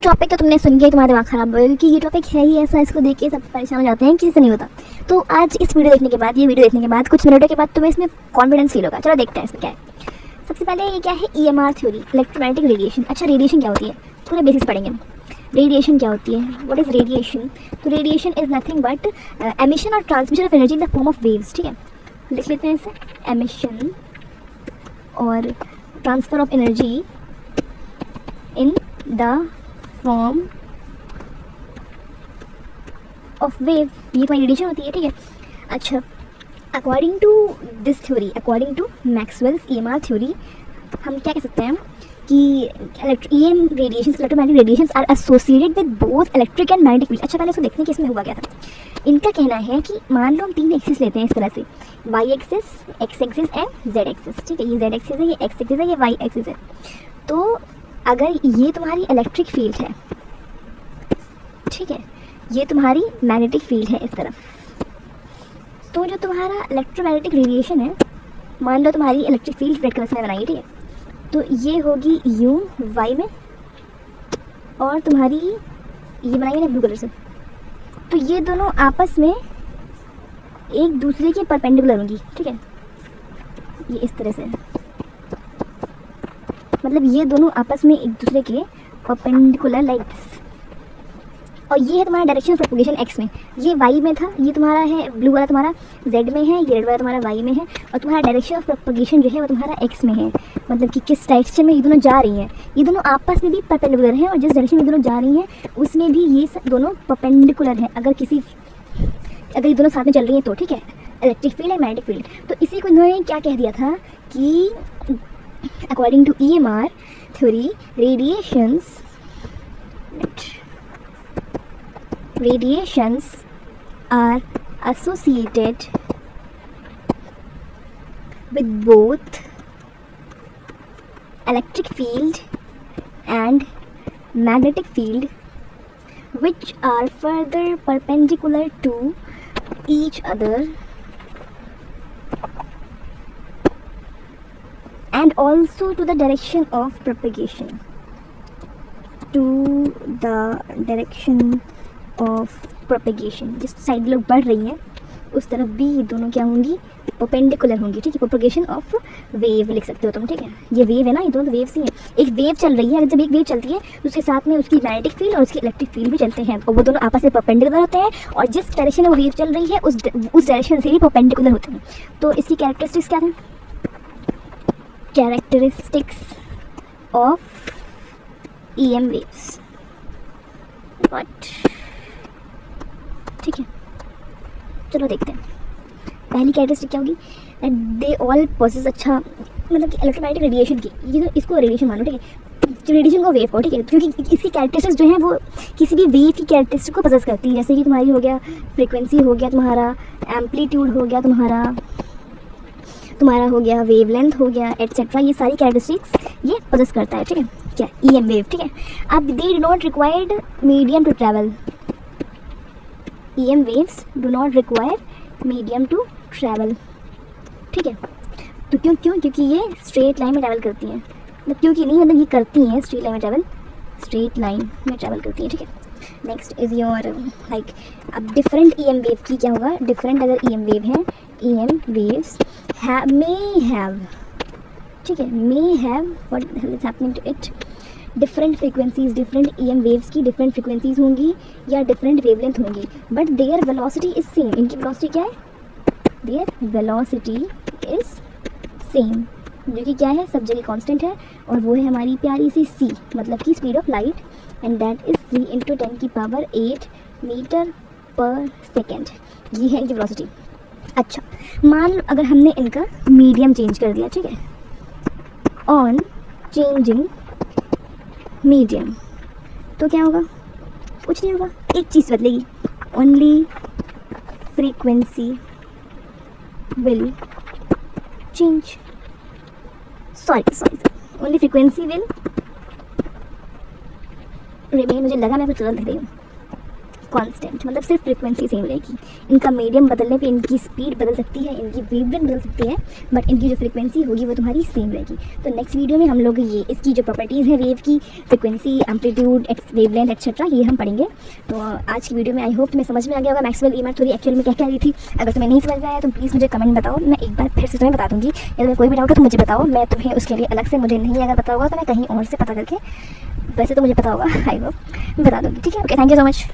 Topic तो तुमने सुन के तुम्हारा दिमाग खराब हो गया, क्योंकि ये टॉपिक है ही ऐसा, इसको देख के सब परेशान हो जाते हैं, किसी से नहीं होता। तो आज इस वीडियो देखने के बाद, ये वीडियो देखने के बाद, कुछ मिनटों के बाद तुम्हें इसमें कॉन्फिडेंस फील होगा। चलो देखते हैं इसमें क्या है। सबसे पहले ये क्या है, EMR थ्योरी, इलेक्ट्रोमैग्नेटिक रेडिएशन। अच्छा, रेडिएशन क्या होती है, पूरे बेसिक्स पढ़ेंगे। रेडिएशन क्या होती है, व्हाट इज रेडिएशन? तो radiation is nothing but emission और transmission of energy in the form of waves. ठीक है, लिख लेते हैं इसे, एमिशन और transfer of energy in the form of wave, ये तुम्हारी रेडिएशन होती है। ठीक है, अच्छा, according to this theory, according to Maxwell's EMR theory, हम क्या कह सकते हैं कि EM radiation, electromagnetic radiations are associated with both electric and magnetic field. अच्छा, पहले इसको देखने कि इसमें हुआ क्या था। इनका कहना है कि मान लो हम 3 एक्सिस लेते हैं इस तरह से, Y axis, X axis and Z axis. ठीक है, ये जेड एक्सिस है, ये एक्स एक्सिस है, ये वाई एक्सिस है। तो अगर ये तुम्हारी इलेक्ट्रिक फील्ड है, ठीक है, ये तुम्हारी मैग्नेटिक फील्ड है इस तरफ, तो जो तुम्हारा इलेक्ट्रोमैग्नेटिक रेडिएशन है, मान लो तुम्हारी इलेक्ट्रिक फील्ड रेड कलर से बनाई है, ठीक है, तो ये होगी यू वाई में, और तुम्हारी ये बनाई है ब्लू कलर से, तो ये दोनों आपस में एक दूसरे के परपेंडिकुलर होंगी। ठीक है, ये इस तरह से, मतलब ये दोनों आपस में एक दूसरे के परपेंडिकुलर लाइक दिस। और ये है तुम्हारा डायरेक्शन ऑफ प्रोपगेशन एक्स में, ये वाई में था, ये तुम्हारा है ब्लू वाला तुम्हारा जेड में है, ये रेड वाला तुम्हारा वाई में है, और तुम्हारा डायरेक्शन ऑफ प्रोपगेशन जो है वो तुम्हारा एक्स में है। मतलब कि किस डायरेक्शन में ये दोनों जा रही हैं, ये दोनों आपस में भी परपेंडिकुलर हैं, और जिस डायरेक्शन में ये दोनों जा रही हैं उसमें भी ये दोनों परपेंडिकुलर हैं, अगर ये दोनों साथ में चल रही हैं तो। ठीक है, इलेक्ट्रिक फील्ड है, मैग्नेटिक फील्ड। तो इसी को इन्होंने क्या कह दिया था कि according to EMR theory, radiations are associated with both electric field and magnetic field, which are further perpendicular to each other and also to the direction of propagation, जिस साइड लोग बढ़ रही हैं उस तरफ भी ये दोनों क्या होंगी, परपेंडिकुलर होंगी। ठीक है, प्रोपगेशन ऑफ वेव लिख सकते हो तुम। ठीक है, ये वेव है ना, ये दोनों वेव्स ही हैं। एक वेव चल रही है, अगर जब एक वेव चलती है तो उसके साथ में उसकी मैग्नेटिक फील्ड और उसकी इलेक्ट्रिक फील्ड भी चलते हैं, और वो दोनों आपस में परपेंडिकुलर होते हैं, और जिस डायरेक्शन में वो वेव चल रही है उस डायरेक्शन से भी परपेंडिकुलर होते हैं। तो इसकी कैरेक्टरिस्टिक्स क्या थे, कैरेक्टरिस्टिक्स ऑफ EM वेव्स, ठीक है, चलो देखते हैं। पहली कैरेक्टरिस्टिक क्या होगी, दे ऑल पॉसेस, अच्छा मतलब कि इलेक्ट्रोमैग्नेटिक रेडिएशन की, ये तो इसको रेडिएशन मानो। ठीक है, रेडिएशन को वेव को, ठीक है, क्योंकि इसकी कैरेक्टरिस्टिक्स जो हैं वो किसी भी वेव की कैरेक्टरिस्टिक को पॉसेस करती है। जैसे कि तुम्हारी हो गया फ्रीक्वेंसी, हो गया तुम्हारा एम्पलीट्यूड, हो गया तुम्हारा हो गया वेवलेंथ, हो गया एटसेट्रा, ये सारी कैरेक्टरिस्टिक्स ये पॉसेस करता है। ठीक है, क्या EM वेव। ठीक है, अब they do not required medium to travel, EM waves do not require medium to travel। ठीक है, तो क्योंकि ये स्ट्रेट लाइन में ट्रैवल करती हैं, मतलब क्योंकि नहीं, मतलब ये करती हैं स्ट्रेट लाइन में ट्रैवल करती हैं। ठीक है, नेक्स्ट इज योर लाइक, अब डिफरेंट EM वेव की क्या होगा, डिफरेंट अगर EM वेव हैं, EM waves may have, ठीक है, may have what is happening to it, different frequencies, different EM waves की डिफरेंट फ्रीक्वेंसीज होंगी या डिफरेंट वेवलेंथ होंगी, but there velocity is same. इनकी वेलोसिटी क्या है, देयर वेलोसिटी इज सेम, जो कि क्या है, सब जगह कांस्टेंट है, और वो है हमारी प्यारी सी c, मतलब कि speed of light, and that is 3 × 10⁸ metre per second. ये है इनकी वेलोसिटी। अच्छा, मान लो अगर हमने इनका मीडियम चेंज कर दिया, ठीक है, ऑन चेंजिंग मीडियम, तो क्या होगा, कुछ नहीं होगा, एक चीज़ बदलेगी, only frequency will change, sorry only frequency will remain. मुझे लगा मैं कुछ गलत लिख रही हूँ, कांस्टेंट, मतलब सिर्फ फ्रीक्वेंसी सेम रहेगी। इनका मीडियम बदलने पे इनकी स्पीड बदल सकती है, इनकी वेवलेंथ बदल सकती है, बट इनकी जो फ्रीक्वेंसी होगी वो तुम्हारी सेम रहेगी। तो नेक्स्ट वीडियो में हम लोग ये इसकी जो प्रॉपर्टीज़ है वेव की, फ्रीक्वेंसी, एम्पलीट्यूड, वेवलेंथ एक्सेट्रा, ये हम पढ़ेंगे। तो आज की वीडियो में आई होप तुम्हें समझ में आ गया होगा मैक्सवेल ई मैथ थ्योरी एक्चुअल में क्या कह रही थी। अगर तुम्हें नहीं समझ में आया तो प्लीज़ मुझे कमेंट बताओ, मैं एक बार फिर से तुम्हें बता दूँगी। यदि कोई भी डाउट है तो मुझे बताओ, मैं तुम्हें उसके लिए अलग से, मुझे नहीं अगर पता होगा तो मैं कहीं और से पता करके, वैसे तो मुझे पता होगा, आई होप मैं बता दूँगी। ठीक है, okay, thank you so much.